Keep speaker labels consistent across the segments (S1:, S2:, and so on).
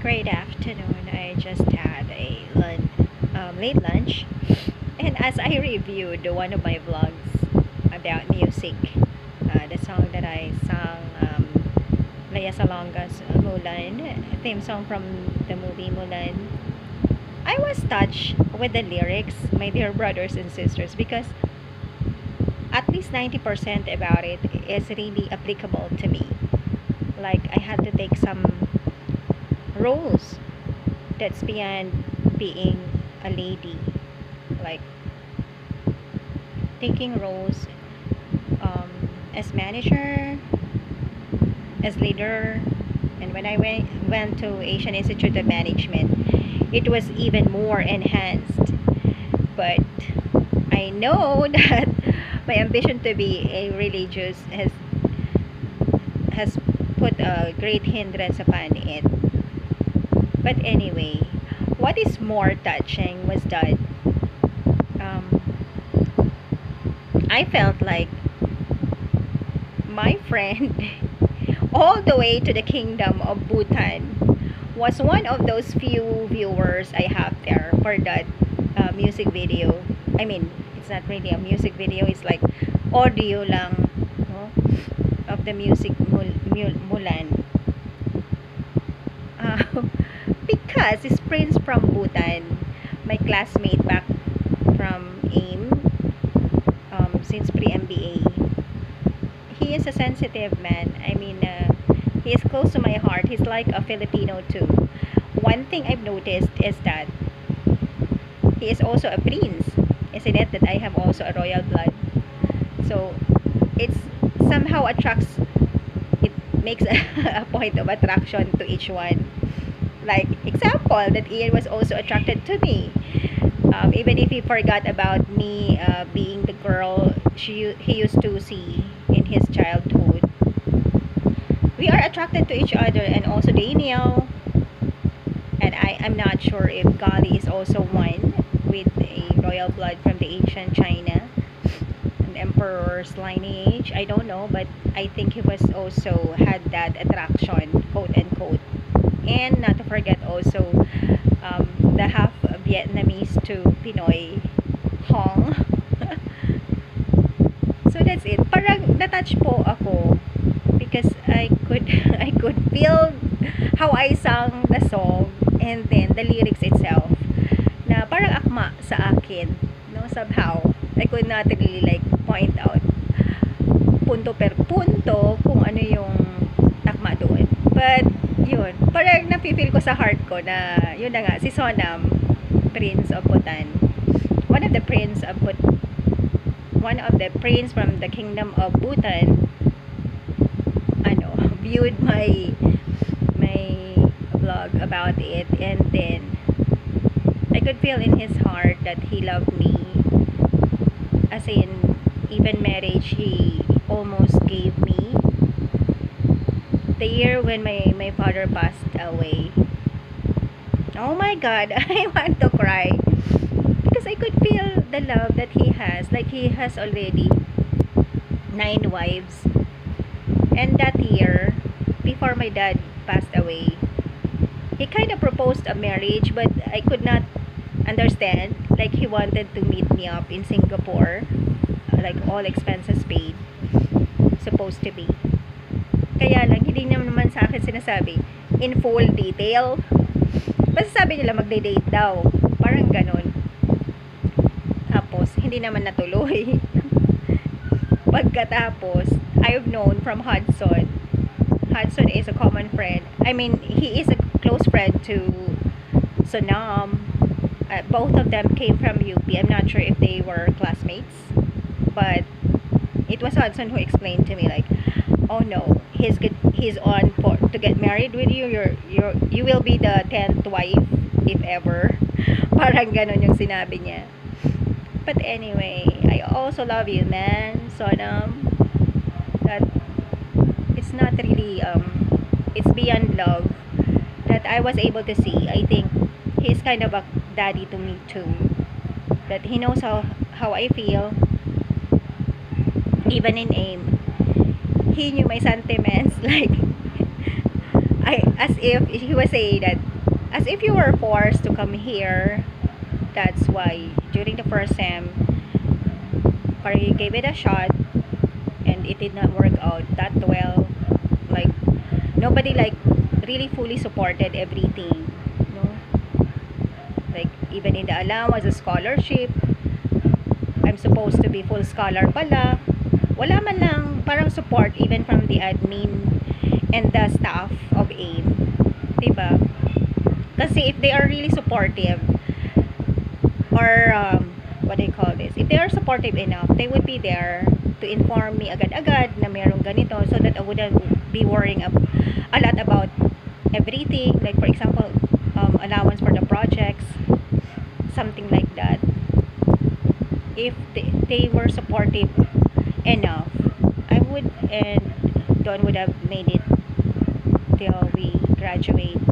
S1: Great afternoon. I just had a late lunch, and as I reviewed one of my vlogs about music, the song that I sang, Lea Salonga's Mulan, theme song from the movie Mulan, I was touched with the lyrics, my dear brothers and sisters, because at least 90% about it is really applicable to me. Like, I had to take some roles that's beyond being a lady, like taking roles as manager, as leader. And when I went to Asian Institute of Management, it was even more enhanced. But I know that my ambition to be a religious has put a great hindrance upon it. But anyway, what is more touching was that um, I felt like my friend, all the way to the kingdom of Bhutan, was one of those few viewers I have there for that music video. I mean, it's not really a music video, it's like audio lang, no, of the music Mulan. Because this prince from Bhutan, my classmate back from AIM, since pre-MBA, he is a sensitive man. I mean, he is close to my heart. He's like a Filipino too. One thing I've noticed is that he is also a prince. Isn't it that I have also a royal blood? So it's somehow attracts, it makes a point of attraction to each one. Like, example, that Ian was also attracted to me. Even if he forgot about me being the girl he used to see in his childhood. We are attracted to each other, and also Daniel. And I'm not sure if Gali is also one with a royal blood from the ancient China, an emperor's lineage. I don't know, but I think he was also had that attraction, quote unquote. And not to forget also the half Vietnamese to Pinoy Hong. So that's it. Parang natouch po ako because I could I could feel how I sang the song, and then the lyrics itself na parang akma sa akin, no, somehow. I could not really like point out punto per punto kung ano yung akma doon. But yun, parang napipil ko sa heart ko na yun na nga, si Sonam, Prince of Bhutan, one of the prince of one of the prince from the kingdom of Bhutan, ano, viewed my vlog about it, and then I could feel in his heart that he loved me, as in even marriage he almost gave me. The year when my father passed away, oh my god, I want to cry because I could feel the love that he has. Like, he has already 9 wives, and that year before my dad passed away, he kind of proposed a marriage, but I could not understand. Like, he wanted to meet me up in Singapore, like all expenses paid, supposed to be. Kaya lang, hindi naman sa akin sinasabi in full detail. Basta sabi nila magde-date daw. Parang ganun. Tapos, hindi naman natuloy. Pagkatapos, I've known from Hudson. Hudson is a common friend. I mean, he is a close friend to Sonam. Both of them came from UP. I'm not sure if they were classmates. But it was Hudson who explained to me, like, oh no, he's on for to get married with you. You will be the 10th wife if ever. Parang ganon yung sinabi niya. But anyway, I also love you, man, Sonam. That it's not really it's beyond love that I was able to see. I think he's kind of a daddy to me too. That he knows how I feel, even in AIM. He knew my sentiments, like, as if he was saying that as if you were forced to come here. That's why during the first sem, parang you gave it a shot and it did not work out that well. Like, nobody like really fully supported everything, no? Like, even in the allowance, the scholarship, I'm supposed to be full scholar pala. Wala man lang parang support even from the admin and the staff of AIM. Diba? Kasi if they are really supportive, or what do you call this? If they are supportive enough, they would be there to inform me agad-agad na merong ganito, so that I wouldn't be worrying a lot about everything. Like, for example, allowance for the projects, something like that. If they were supportive enough, I would, and Don would have made it till we graduate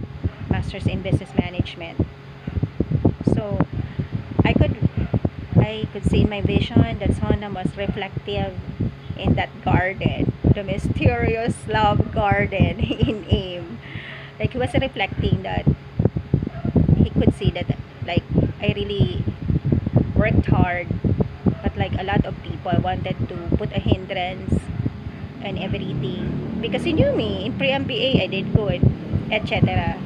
S1: Masters in Business Management. So I could see in my vision that Sonam was reflective in that garden, the mysterious love garden in AIM. Like, he was reflecting that he could see that, like, I really worked hard, but like a lot of people wanted to put a hindrance and everything, because he knew me in pre-MBA, I did good, etc.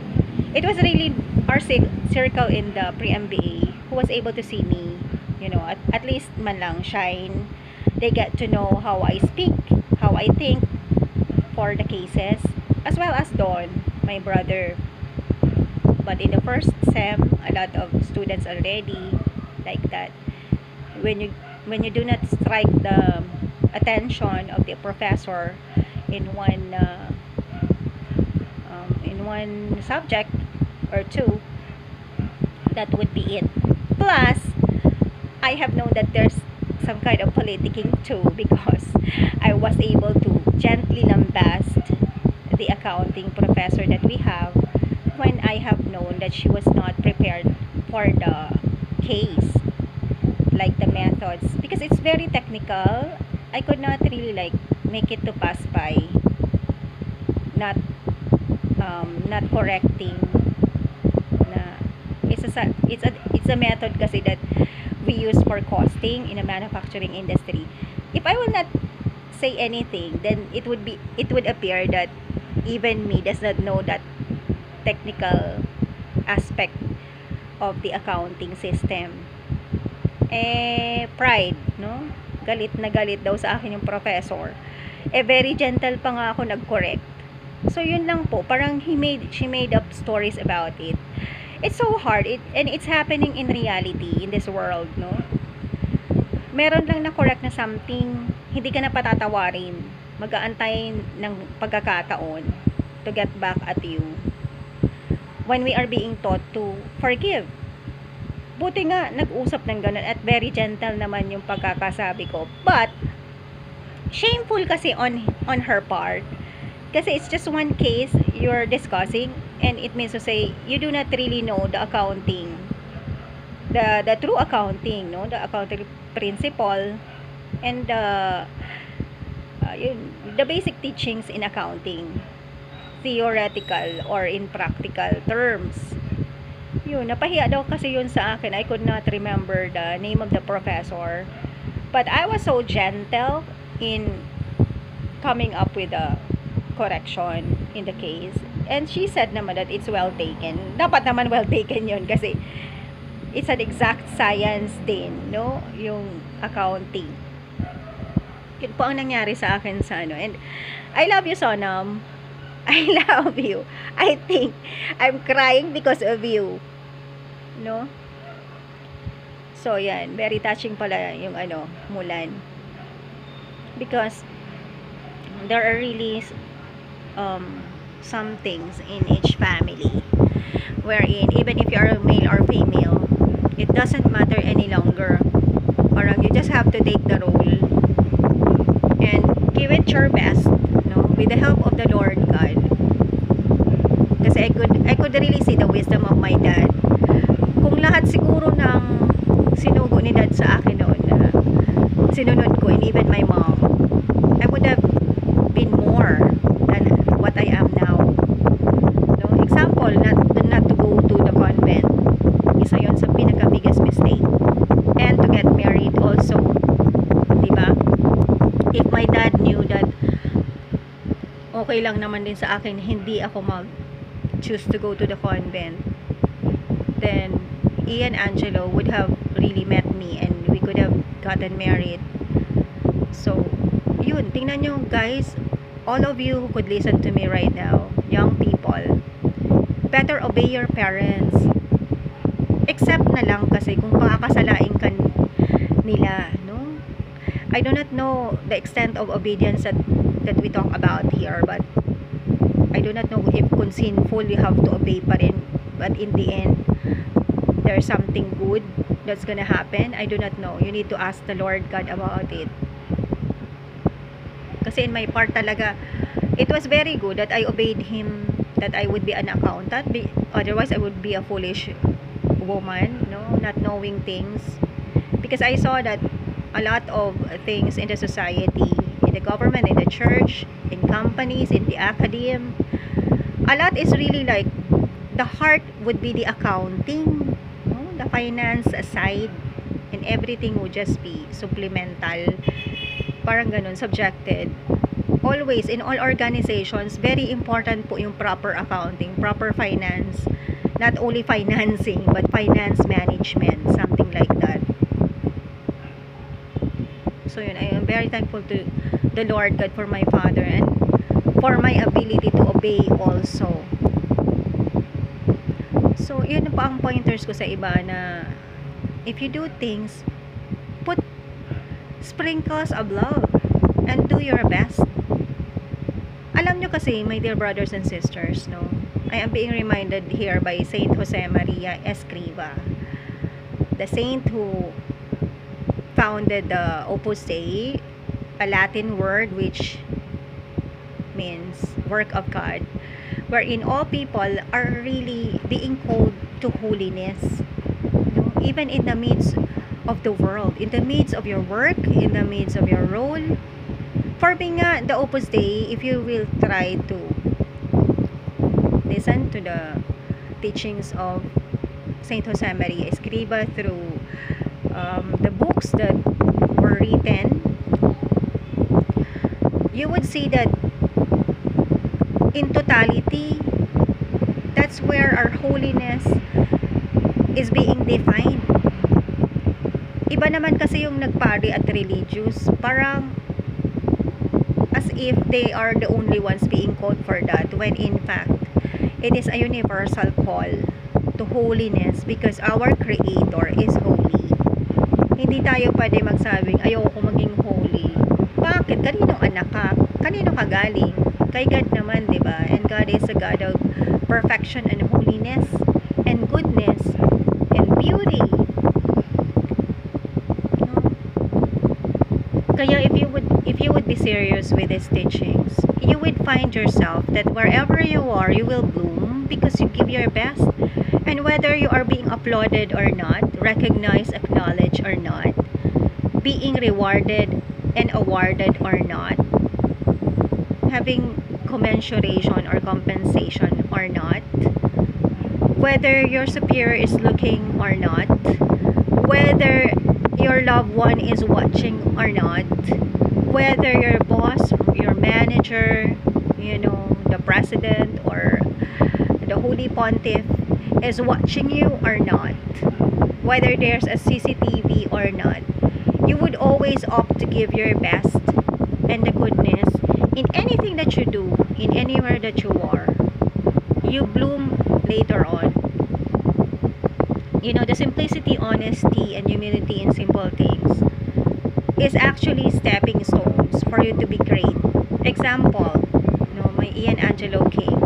S1: It was really our circle in the pre-MBA who was able to see me, at least man lang shine. They get to know how I speak, how I think for the cases, as well as Don, my brother. But in the first sem, a lot of students already like that. When you do not strike the attention of the professor in one subject or two, that would be it. Plus, I have known that there's some kind of politicking too, because I was able to gently lambast the accounting professor that we have, when I have known that she was not prepared for the case, like the methods, because it's very technical. I could not really like make it to pass by, not not correcting na it's a method kasi that we use for costing in a manufacturing industry. If I will not say anything, then it would appear that even me does not know that technical aspect of the accounting system. Pride, no? Galit na galit daw sa akin yung professor. Very gentle pa nga ako nag-correct. So yun lang po, parang she made up stories about it. It's so hard, and it's happening in reality in this world, no? Meron lang na correct na something, hindi ka na patatawarin. Mag-aantay ng pagkakataon to get back at you when we are being taught to forgive. Buti nga nag-usap ng ganun, at very gentle naman yung pagkakasabi ko. But shameful kasi on her part, kasi it's just one case you're discussing, and it means to say you do not really know the accounting, the true accounting, no, the accounting principle, and the basic teachings in accounting, theoretical or in practical terms. Yun, napahiya daw kasi yun sa akin. I could not remember the name of the professor, but I was so gentle in coming up with a correction in the case, and she said naman that it's well taken. Dapat naman well taken yun, kasi it's an exact science din, no, yung accounting. Yun po ang nangyari sa akin sa ano. And I love you, Sonam. I love you. I think I'm crying because of you, no? So yan, very touching pala yung ano, Mulan, because there are really some things in each family wherein even if you are male or female, it doesn't matter any longer. Parang you just have to take the role and give it your best, no, with the help of the Lord God. Kasi I could really see the wisdom of my dad. Kung lahat siguro ng sinugo ni dad sa akin noon na sinunod ko, and even my mom, I would have been more than what I am now. No? Example, not to go okay lang naman din sa akin, hindi ako mag-choose to go to the convent, then Ian Angelo would have really met me and we could have gotten married. So, yun, tingnan nyo guys, all of you who could listen to me right now, young people, better obey your parents. Except na lang kasi kung pakakasalain ka nila, no? I do not know the extent of obedience that we talk about here, but I do not know if kung sinful you have to obey pa rin, but in the end there's something good that's gonna happen. I do not know. You need to ask the Lord God about it. Kasi in my part talaga, it was very good that I obeyed Him, that I would be an accountant. Otherwise, I would be a foolish woman, no, not knowing things. Because I saw that a lot of things in the society, in the government, in the church, in companies, in the academe, a lot is really like, the heart would be the accounting, no? The finance side, and everything would just be supplemental. Parang ganun, subjected. Always, in all organizations, very important po yung proper accounting, proper finance. Not only financing, but finance management, something like that. So yun, I am very thankful to the Lord God for my father and for my ability to obey also. So yun pa ang pointers ko sa iba, na if you do things, put sprinkles of love and do your best. Alam nyo kasi, my dear brothers and sisters, no, I am being reminded here by Saint Jose Maria Escriva, the saint who founded the Opus Dei, a Latin word which means work of God, wherein all people are really being called to holiness, no? Even in the midst of the world, in the midst of your work, in the midst of your role. For me nga, the Opus Dei, if you will try to listen to the teachings of Saint Jose Maria Escriva through the books that were written, you would see that in totality, that's where our holiness is being defined. Iba naman kasi yung nagpari at religious, parang as if they are the only ones being called for that, when in fact it is a universal call to holiness, because our Creator is holy. Hindi tayo pwede magsabing ayoko maging holy. Bakit? Kaninong anak ka? Kanino ka galing? Kay God naman, di ba? And God is a God of perfection and holiness and goodness and beauty. No? Kaya if you would be serious with these teachings, you would find yourself that wherever you are, you will bloom because you give your best. And whether you are being applauded or not, recognized, acknowledged or not, being rewarded and awarded or not, having commensuration or compensation or not, whether your superior is looking or not, whether your loved one is watching or not, whether your boss, your manager, you know, the president or the Holy Pontiff is watching you or not, whether there's a CCTV or not, you would always opt to give your best and the goodness in anything that you do, in anywhere that you are. You bloom later on. You know, the simplicity, honesty, and humility in simple things is actually stepping stones for you to be great. Example, you know, my Ian Angelo King,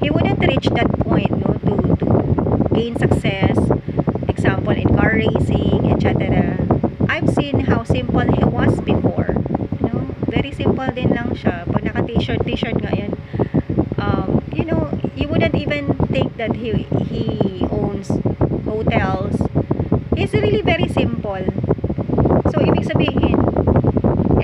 S1: he wouldn't reach that point, no, to gain success. Example, in car racing, etc. I've seen how simple he was before. You know, very simple din lang siya. Pag naka-t-shirt nga yan, you know, you wouldn't even think that he owns hotels. He's really very simple. So, ibig sabihin,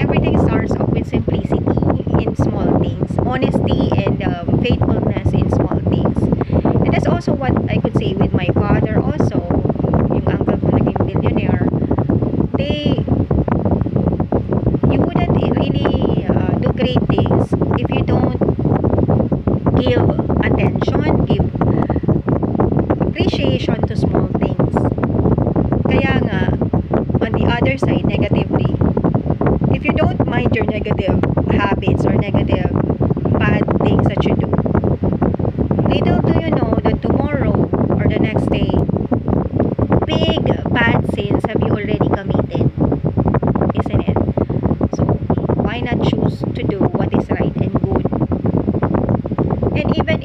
S1: everything starts off with simplicity in small things, honesty and faithfulness in small things. And that's also what I could say with my father also. Yung uncle ko naging billionaire, you wouldn't really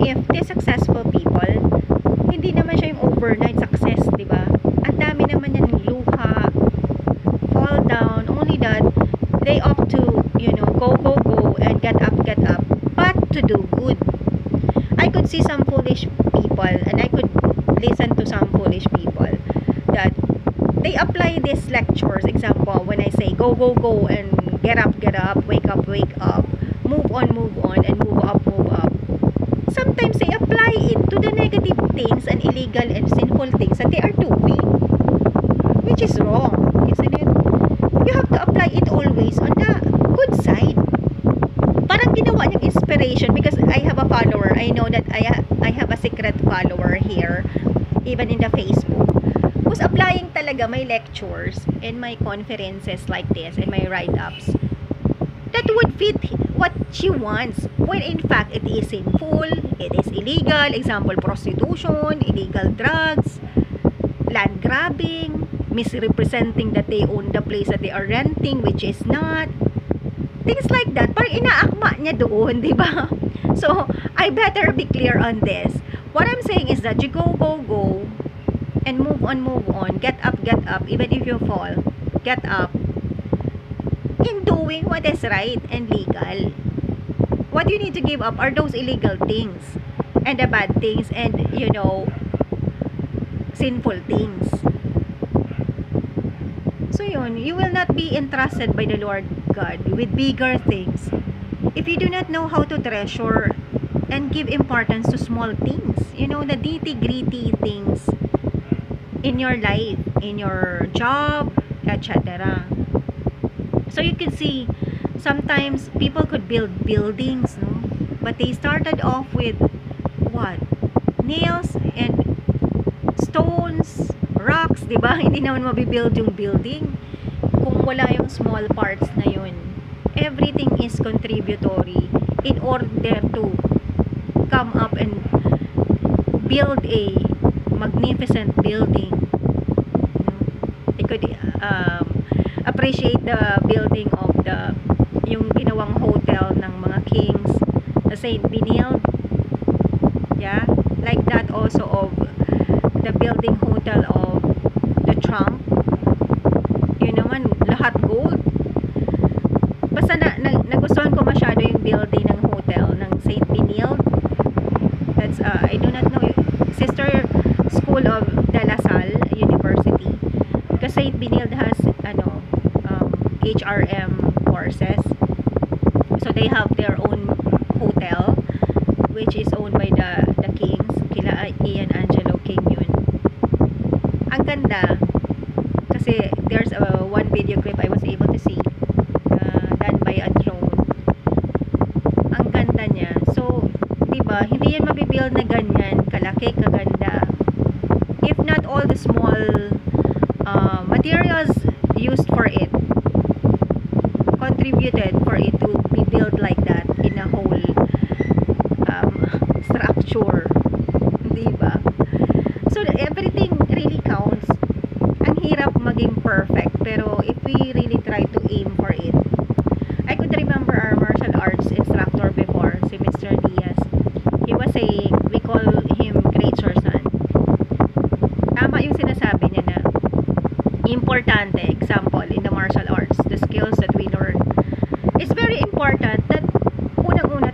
S1: if the successful people, hindi naman siya yung overnight success, di ba? Ang dami naman yan luha, fall down, only that they opt to, go and get up, but to do good. I could see some foolish people, and I could listen to some foolish people that they apply these lectures. Example, when I say go, and get up, wake up, move on, and move up. Sometimes they apply it to the negative things and illegal and sinful things that they are doing, which is wrong, isn't it? You have to apply it always on the good side. Parang ginawa niyang inspiration, because I have a follower. I know that I have a secret follower here, even in the Facebook, who's applying talaga my lectures and my conferences like this and my write-ups that would fit what she wants, when in fact it is sinful, it is illegal. Example, prostitution, illegal drugs, land grabbing, misrepresenting that they own the place that they are renting, which is not. Things like that, parang inaakma niya doon, di ba? So, I better be clear on this. What I'm saying is that you go, and move on, get up, even if you fall, get up, in doing what is right and legal. What you need to give up are those illegal things, and the bad things, and, sinful things. So yun, you will not be entrusted by the Lord God with bigger things if you do not know how to treasure and give importance to small things, the nitty-gritty things in your life, in your job, etc. So you can see, sometimes people could build buildings, no? But they started off with what? Nails and stones, rocks, di ba? Hindi naman mabibuild yung building kung wala yung small parts na yun. Everything is contributory in order to come up and build a magnificent building. You could appreciate the building of yung ginawang hotel ng mga kings, the Saint Benilde. Yeah, like that also of the building hotel of the Trump. Yun naman, lahat gold. Basta nagustuhan ko masyado yung building ng hotel ng Saint Benilde. That's I do not know, sister school of De La Salle University, because Saint Benilde has HRM courses, so they have their own hotel which is owned by the kings, kila Ian Angelo King yun. Ang ganda kasi there's one video clip I was able to see done by a drone. Ang ganda niya. So, diba, hindi yan mabibuild na ganyan kalaki, kaganda, if not all the small materials used for it contributed for it to be built like that in a whole structure, diba? So everything really counts. Ang hirap maging perfect, pero if we really try to aim for it. I could remember our martial arts instructor before, si Mr. Diaz. He was saying, we call him Great Sorsan. Tama yung sinasabi niya na importante, example, in the martial arts, the skills that we learn. It's very important that unang-una,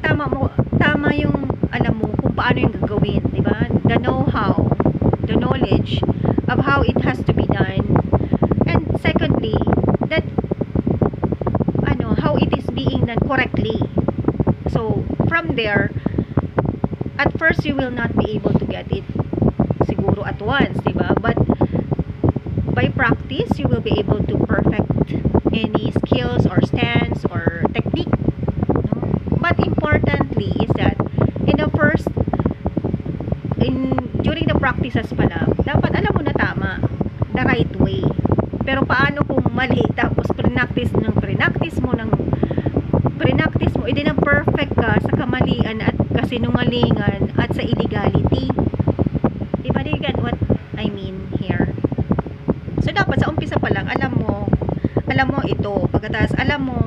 S1: tama yung alam mo kung paano yung gagawin, di ba? The know-how, the knowledge of how it has to be done. And secondly, that how it is being done correctly. So, from there, at first you will not be able to get it siguro at once, di ba? But by practice, you will be able to perfect any skills or stance or technique. No? But importantly is that during the practices pa lang, dapat alam mo na tama, the right way. Pero paano kung mali, tapos pre-practice mo, hindi na perfect ka sa kamalian at kasinungalingan at sa illegality. Diba, do you get what I mean here? So, dapat sa umpisa pa lang, alam mo ito. Pagkatapos, alam mo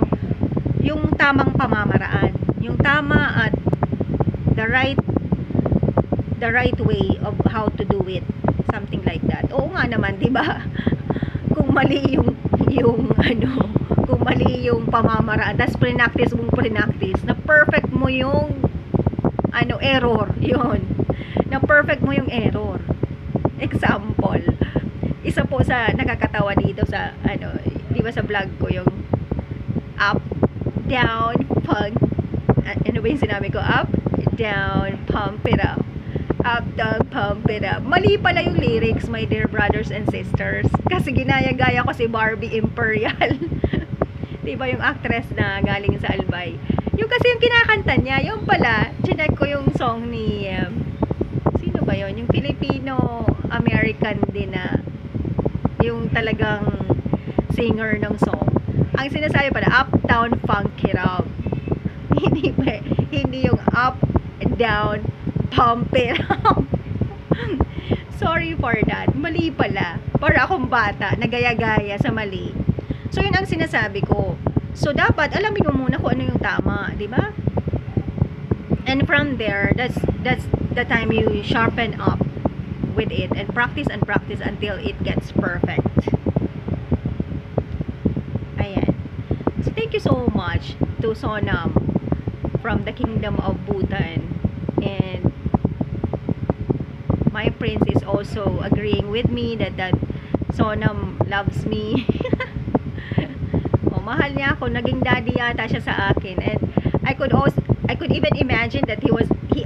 S1: yung tamang pamamaraan. Yung tama at the right the right way of how to do it, something like that. Oo nga naman, di ba? Kung mali yung ano, kung mali yung pamamaraan, tas pre-practice na perfect mo yung ano, error, yun, na perfect mo yung error. Example, isa po sa nakakatawa dito sa ano, di ba sa vlog ko, yung up, down, pump, ano ba yung sinabi ko? Up, down, pump it up. Up, down, pump it up. Mali pala yung lyrics, my dear brothers and sisters. Kasi ginaya-gaya ko si Barbie Imperial. Diba yung actress na galing sa Albay? Yung kasi yung kinakanta niya, yung pala, chinek ko yung song ni, sino ba yun? Yung Filipino-American din na, yung talagang singer ng song. Ang sinasabi pala, up, down, funk it up. Hindi yung up, down, pump it up. Sorry for that. Mali pala. Para akong bata, nagaya-gaya sa mali. So, yun ang sinasabi ko. So, dapat alamin mo muna kung ano yung tama, di ba? And from there, that's the time you sharpen up with it and practice until it gets perfect. Ayan. So, thank you so much to Sonam from the Kingdom of Bhutan. And my prince is also agreeing with me that Sonam loves me. Mahal niya ako, naging daddy yata siya sa akin. And I could even imagine that he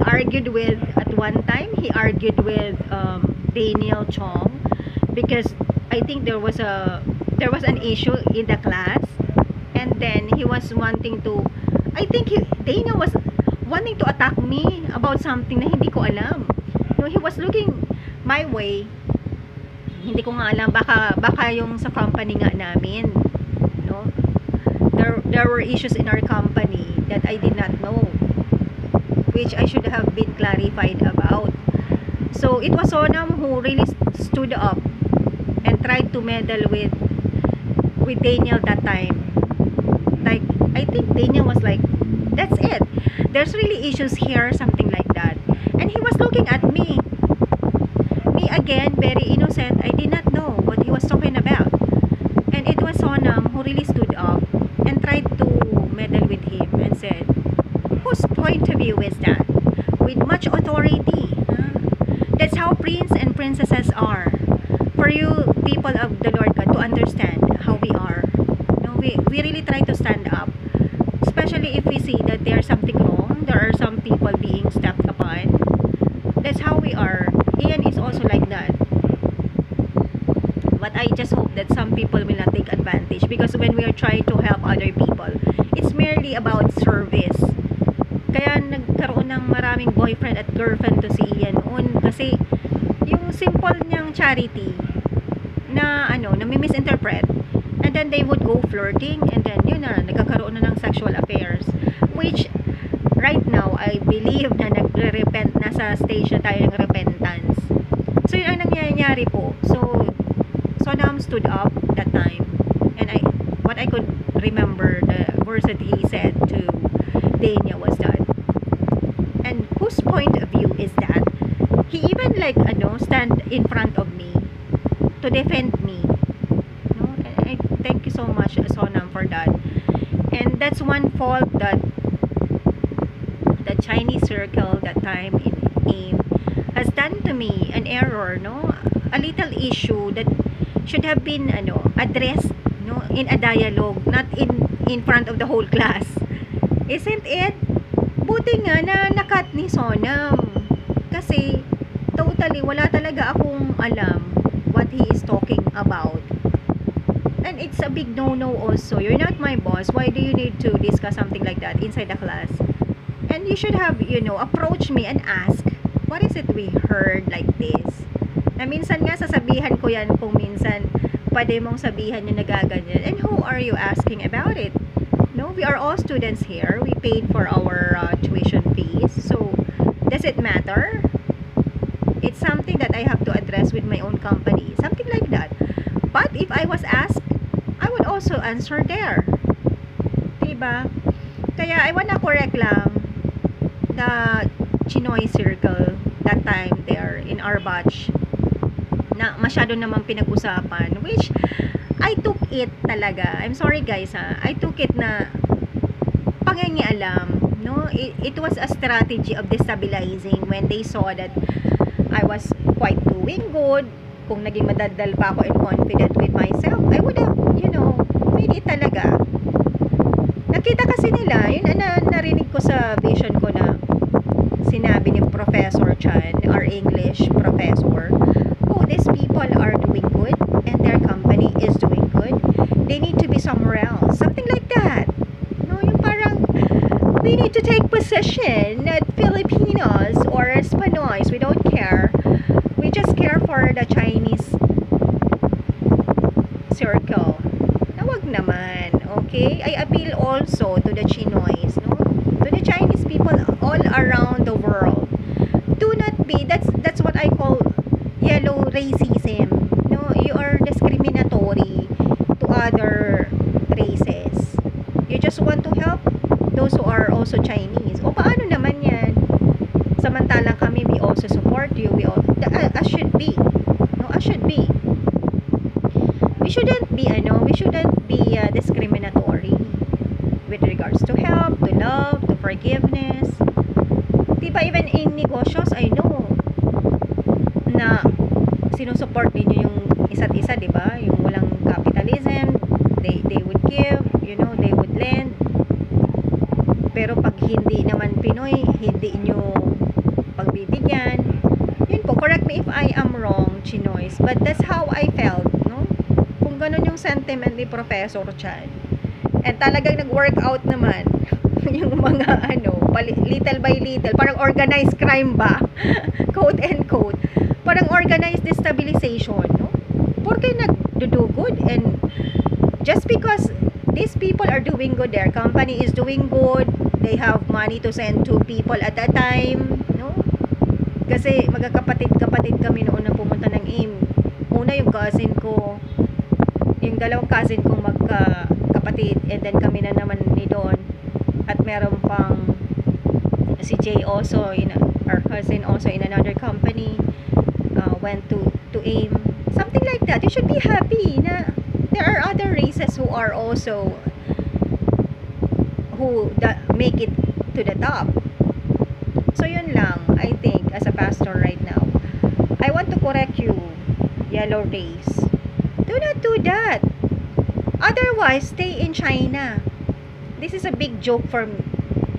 S1: argued with, at one time he argued with Daniel Chong, because I think there was an issue in the class, and then he was wanting to, I think Daniel was wanting to attack me about something na hindi ko alam. No, he was looking my way. Hindi ko nga alam, baka yung sa company nga namin, no? There were issues in our company that I did not know, which I should have been clarified about. So it was Sonam who really stood up and tried to meddle with Daniel that time. Like, I think Daniel was like, that's it, there's really issues here, something like that. And he was looking at me again, very innocent. I did not know what he was talking about. And it was Sonam who really stood up and tried to meddle with him and said, whose point of view is that? With much authority. Huh? That's how prince and princesses are. For you people of the Lord God to understand how we are. No, we really try to stand up. Especially if we see that there's something wrong, there are some people being stepped upon. That's how we are. Ian is also like that. But I just hope that some people will not take advantage, because when we are trying to help other people, it's merely about service. Kaya nagkaroon ng maraming boyfriend at girlfriend to si Ian noon, kasi yung simple niyang charity na misinterpret, and then they would go flirting, and then yun na, nagkakaroon na ng sexual affairs, which right now I believe na nagre-repent, nasa stage na tayo ng repentance. So yun ang nangyayari po. So Sonam stood up that time, and what I could remember, the words that he said to Dania was that, and whose point of view is that? He even stand in front of me to defend me. No, and I thank you so much, Sonam, for that. And that's one fault that the Chinese circle that time in AIM has done to me, an error, no, a little issue that should have been addressed, no, in a dialogue, not in front of the whole class. Isn't it? Buti nga na nakat ni Sonam, kasi totally wala talaga akong alam what he is talking about. And it's a big no-no also. You're not my boss. Why do you need to discuss something like that inside the class? And you should have, approach me and ask, what is it we heard like this? Na minsan nga sasabihan ko yan kung minsan pwede mong sabihan yung nagaganyan. And who are you asking about it? No, we are all students here. We paid for our tuition fees. So, does it matter? It's something that I have to address with my own company. Something like that. But if I was asked, I would also answer there. Diba? Kaya I wanna correct lang the Chinoy circle that time there in our batch na masyado namang pinag-usapan, which I took it talaga. I'm sorry guys ha. I took it na pangingialam, no? It was a strategy of destabilizing when they saw that I was quite doing good. Kung naging madadal pa ako and confident with myself, I would have, made it talaga. Nakita kasi nila, yun na narinig ko sa vision ko na sinabi ni Professor Chan, our English professor, oh, these people are doing good and their company is doing good. They need to be somewhere else. Something like that. No, yung parang we need to take position at Filipinos or Spanoys. We don't care. We just care for the Chinese circle. Nawag naman. Okay? I appeal also to the Chinoys, no? To the Chinese people all around the world. Do not be, that's what I call yellow racism. No, you are discriminatory to other races. You just want to help those who are also Chinese. O paano naman yan? Samantalang kami, we also support you. We all, as should be. No, as should be. We shouldn't be discriminatory with regards to help, to love, to forgiveness. Diba even in negosyo, I know na sinusupport ninyo yung isa't isa, diba? Yung walang capitalism, they would give, they would lend. Pero pag hindi naman Pinoy, hindi nyo pagbibigyan. Yun po, correct me if I am wrong, Chinoys, but that's how I felt, no? Kung ganun yung sentiment ni Professor Chan. And talagang nag-workout naman yung mga little by little, parang organized crime ba? Quote and quote. Parang organized destabilization, no? Porque nag-do good and just because these people are doing good, their company is doing good, they have money to send to people at a time, no? Kasi magkakapatid kami noon na pumunta ng AIM. Una yung cousin ko, yung dalawang cousin kong magkakapatid, and then kami na naman ni Don, at meron pang si Jay also, our cousin also in another company, went to AIM. Something like that. You should be happy na there are other races who are also make it to the top. So yun lang, I think, as a pastor right now, I want to correct you, yellow race. Do not do that. Otherwise, stay in China. This is a big joke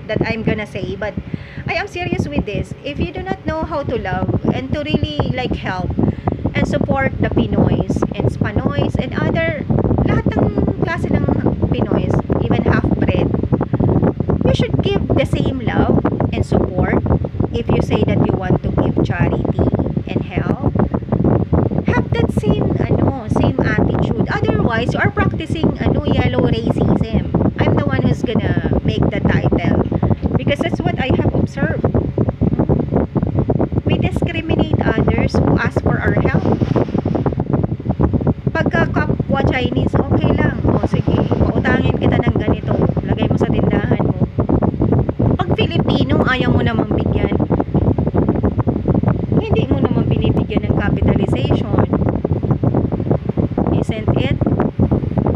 S1: that I'm gonna say, but I am serious with this. If you do not know how to love and to really help and support the Pinoys and Spanoys and other, lahat ng klase ng Pinoys, even half-bred, you should give the same love and support. If you say that you want to give charity and help, have that same attitude. Otherwise, you are practicing yellow racism. I'm the one who's gonna make the title because that's what I have observed. We discriminate others who ask for our help. Pagka kapwa Chinese, okay lang. O sige, pautangin kita ng ganito. Lagay mo sa tindahan mo. Pag Filipino, ayaw mo namang bigyan. Hindi mo naman binibigyan ng capitalization. Isn't it?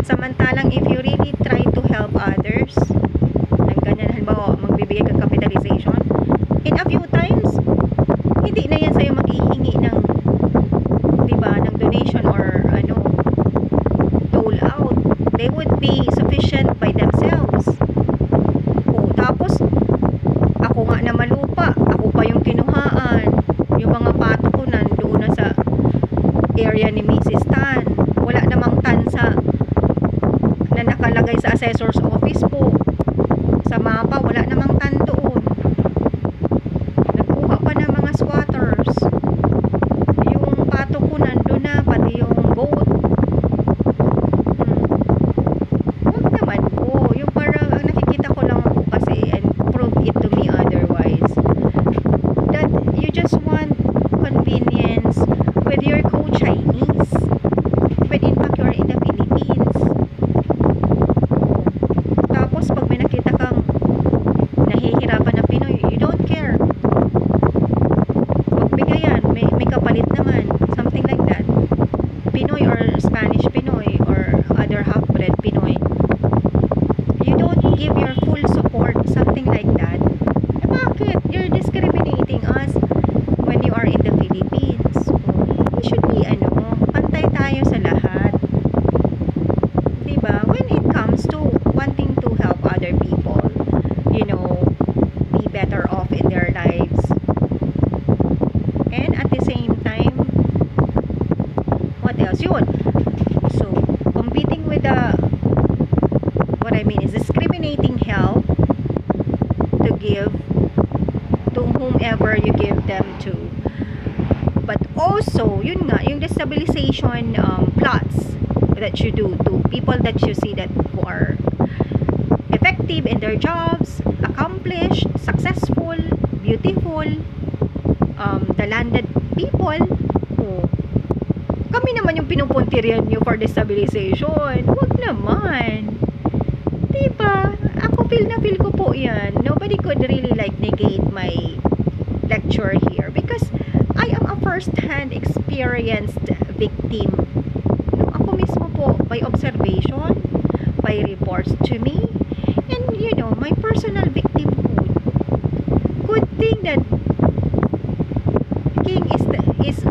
S1: Samantalang if you really try to help others, ng ganyan, halimbawa, magbibigay ka capitalization, in a few times, hindi na yan sa'yo maghihingi ng, diba, ng donation or dole out. They would be sufficient by themselves. O, tapos, ako nga na malupa, ako pa yung kinuhaan. Yung mga pato ko nandoon na sa area ni Mrs. Tan. Wala namang tansa na nakalagay sa assessor's office po. Sa mapa, wala namang tan doon. Nagkuha pa ng mga squatters. Yung pato ko nandun na, pati yung goat. Huwag naman po. Yung parang nakikita ko lang po kasi and prove it to me otherwise. That you just want convenience with your co-Chinese. But in fact, you're in the Philippines. whomever you give them to. But also, yun nga, yung destabilization plots that you do to people that you see that who are effective in their jobs, accomplished, successful, beautiful, the landed people. Oh, kami naman yung pinupuntiryan nyo for destabilization. Huwag naman. Diba? Ako feel ko po yan. Nobody could really like negate my lecture here because I am a first-hand experienced victim. No, ako mismo po, by observation, by reports to me, and you know, my personal victimhood. Good thing that King is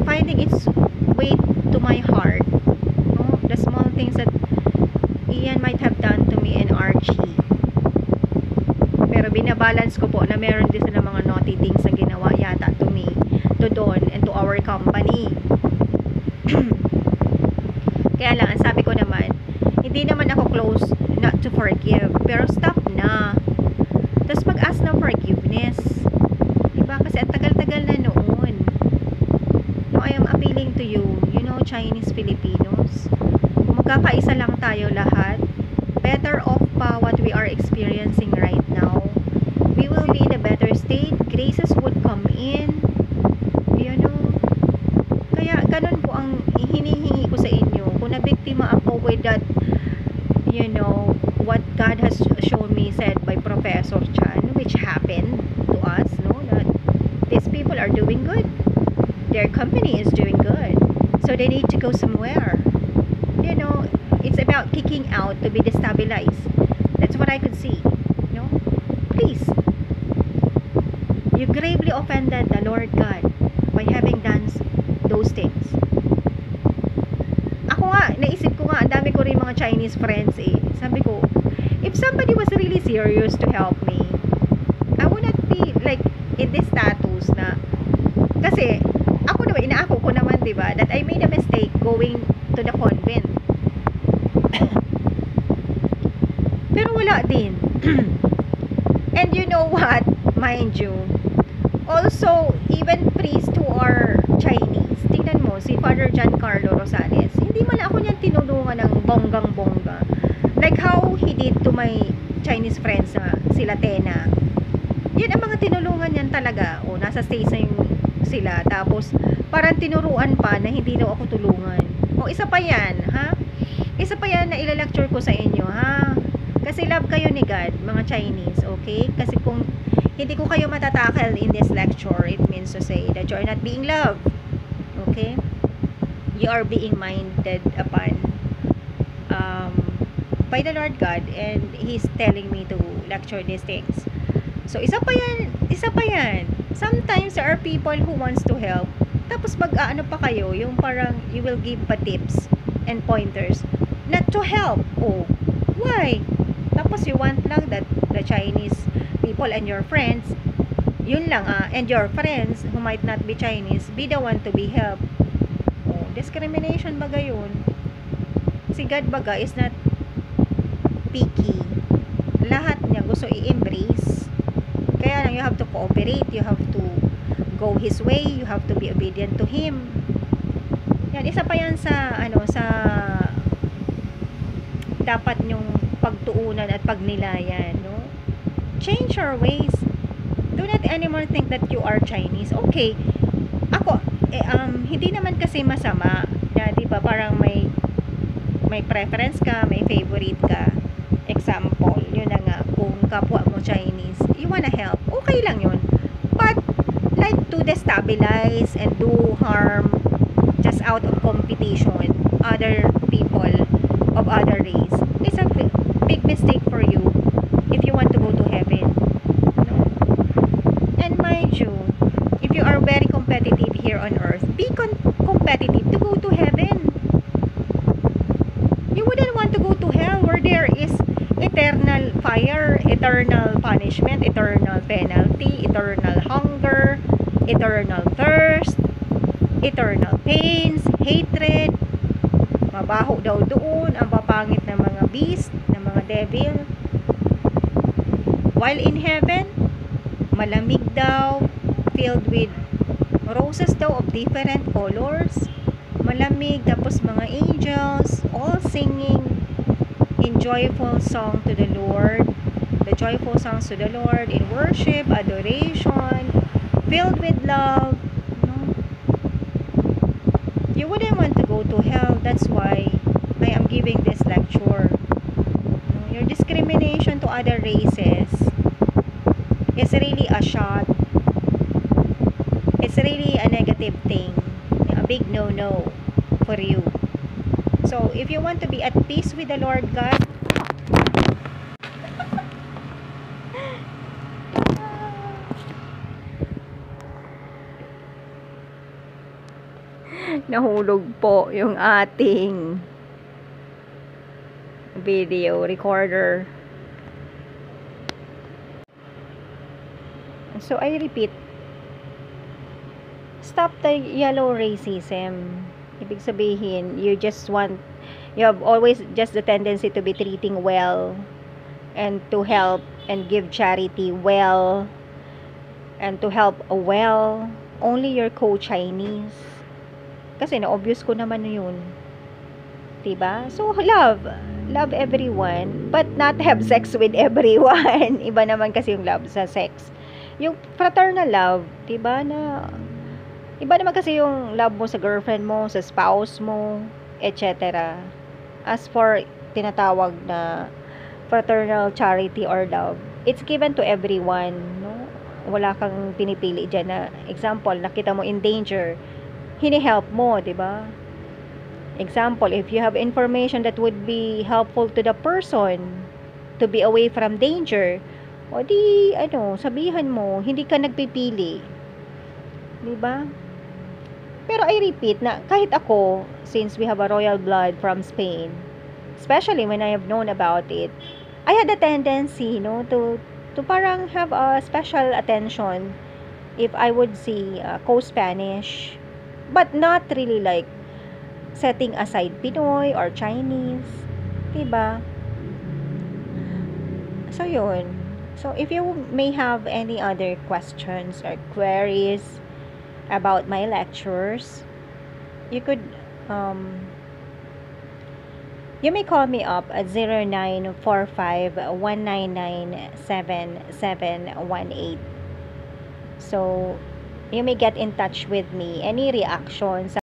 S1: finding its way to my heart. No? The small things that Ian might have done to me and Archie. Pero binabalance ko po na meron din sila mga naughty things na ginawa yata to me, to Don, and to our company. Kaya lang, ang sabi ko naman, hindi naman ako close not to forgive. Pero stop na. Tapos mag-ask ng forgiveness. Diba? Kasi ang tagal-tagal na noon. No, I am appealing to you, you know, Chinese Filipinos. Kung magkakaisa lang tayo lahat, better off pa what we are experiencing right now. We will be in a better state. Graces would come in. You know? Kaya ganun po ang hinihingi ko sa inyo. Kung nabiktima ako with that, you know, what God has shown me, said by Professor Chan, which happened to us, no? That these people are doing good. Their company is doing good. So they need to go somewhere. You know, it's about kicking out to be destabilized. That's what I could see. You know? Please. You gravely offended the Lord God by having done those things. Ako nga, naisip ko nga, ang dami ko rin mga Chinese friends eh. Sabi ko, if somebody was really serious to help me, I would not be like in this status na, kasi ako naman, inaako ko naman, diba, that I made a mistake going to the convent. Pero wala din. And you know what, mind you, also, even priests who are Chinese, tingnan mo, si Father Giancarlo Rosales, hindi man ako niyan tinulungan ng bonggang-bongga. Like how he did to my Chinese friends na sila Tena. Yan ang mga tinulungan niyan talaga. O, nasa station sila. Tapos, parang tinuruan pa na hindi daw ako tulungan. O, isa pa yan, ha? Isa pa yan na ilalecture ko sa inyo, ha? Kasi love kayo ni God, mga Chinese, okay? Kasi kung hindi ko kayo matatakal in this lecture, it means to say that you are not being loved. Okay? You are being minded upon by the Lord God, and He's telling me to lecture these things. So, isa pa yan, isa pa yan. Sometimes there are people who wants to help, tapos mag-aano pa kayo, yung parang you will give pa tips and pointers not to help. Oh, why? Tapos you want lang that the Chinese people and your friends, yun lang and your friends who might not be Chinese, be the one to be helped. Oh, discrimination baga yun. Si God baga is not picky. Lahat niya gusto i-embrace. Kaya lang you have to cooperate, you have to go His way, you have to be obedient to Him. Yan, isa pa yan sa sa dapat nyong pagtuunan at pagnilayan, no? Change your ways. Do not anymore think that you are Chinese. Okay, ako hindi naman kasi masama na, di ba, parang may preference ka, may favorite ka. Example, yun na nga, kung kapwa mo Chinese, you wanna help, okay lang yun. But like to destabilize and do harm just out of competition other people of other race, it's a big mistake for you if you want to go to heaven, no? And mind you, if you are very competitive here on earth, be competitive to go to heaven. You wouldn't want to go to hell where there is eternal fire, eternal punishment, eternal penalty, eternal hunger, eternal thirst, eternal pains, hatred. Mabaho daw doon, ang papangit ng mga beast, ng mga devil. While in heaven, Malamig daw, filled with roses daw of different colors. Malamig, tapos mga angels, all singing in joyful song to the Lord. The joyful songs to the Lord in worship, adoration, filled with love. You wouldn't want to go to hell. That's why I am giving this lecture. Your discrimination to other races is really a shot. It's really a negative thing. A big no-no for you. So, if you want to be at peace with the Lord God, nahulog po yung ating video recorder. So, I repeat, stop the yellow racism. Ibig sabihin, you have always just the tendency to be treating well and to help and give charity well and to help well only your co-Chinese. Kasi na-obvious ko naman yun. Diba? So, love everyone, but not have sex with everyone. Iba naman kasi yung love sa sex. Yung fraternal love, diba, na iba naman kasi yung love mo sa girlfriend mo, sa spouse mo, etc. As for tinatawag na fraternal charity or love, it's given to everyone, no? Wala kang pinipili dyan na, example, nakita mo in danger, hini-help mo, diba? Example, if you have information that would be helpful to the person to be away from danger, o di, sabihan mo, hindi ka nagpipili. Diba? Pero I repeat na kahit ako, since we have a royal blood from Spain, especially when I have known about it, I had a tendency, to parang have a special attention if I would see co-Spanish, but not really like setting aside Pinoy or Chinese, diba? So yun. So if you may have any other questions or queries about my lectures, you could you may call me up at 0945-199-7718. So you may get in touch with me. Any reactions